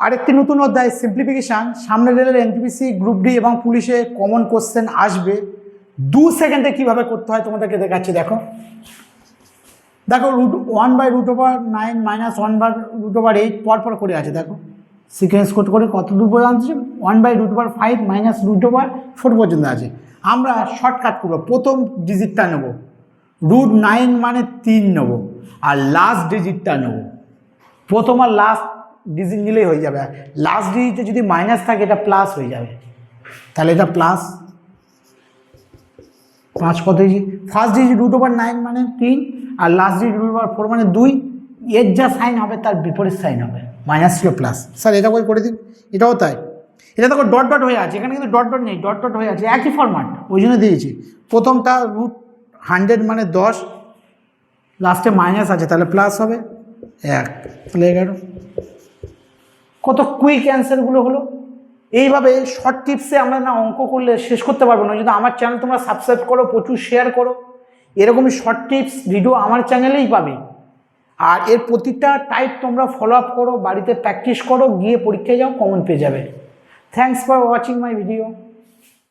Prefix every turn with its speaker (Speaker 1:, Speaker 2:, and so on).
Speaker 1: আরেকটি নতুন অধ্যায় সিম্পলিফিকেশান। সামনে রেলের এনটিপিসি, গ্রুপ ডি এবং পুলিশে কমন কোশ্চেন আসবে। 2 সেকেন্ডে কীভাবে করতে হয় তোমাদেরকে দেখাচ্ছি। দেখো √1/√9 - 1/√8 পরপর করে আছে। দেখো সিকোয়েন্স করে কত দূর পর্যন্ত আছে, 1/√5 - √4 পর্যন্ত আছে। আমরা শর্টকাট করবো, প্রথম ডিজিটটা নেব, √9 মানে 3 নেব, আর লাস্ট ডিজিটটা নেব। প্রথম আর লাস্ট ডিজিট নিলেই হয়ে যাবে। লাস্ট ডিজিটে যদি মাইনাস থাকে এটা প্লাস হয়ে যাবে, তাহলে এটা প্লাস 5 কত হয়েছে। ফার্স্ট ডিজিট √9 মানে 3, আর লাস্ট ডিজিট √4 মানে 2। এর যা সাইন হবে তার বিপরীত সাইন হবে, মাইনাস ছিল প্লাস। স্যার এটা করে দিন, এটাও তাই। এটা দেখো ডট ডট হয়ে আছে, এখানে কিন্তু ডট ডট নেই, ডট ডট হয়ে আছে, একই ফরম্যাট, ওই জন্য দিয়েছি। প্রথমটা √100 মানে 10, লাস্টে মাইনাস আছে, তাহলে প্লাস হবে 1, তাহলে 11। কত কুইক অ্যান্সারগুলো হলো। এইভাবে শর্ট টিপসে আমরা না অঙ্ক করলে শেষ করতে পারবো না। যদি আমার চ্যানেল তোমরা সাবস্ক্রাইব করো, প্রচুর শেয়ার করো, এরকমই শর্ট টিপস ভিডিও আমার চ্যানেলেই পাবে। আর এর প্রতিটা টাইপ তোমরা ফলো আপ করো, বাড়িতে প্র্যাকটিস করো, গিয়ে পরীক্ষায় যাও, কমন পেয়ে যাবে। Thanks for watching my video.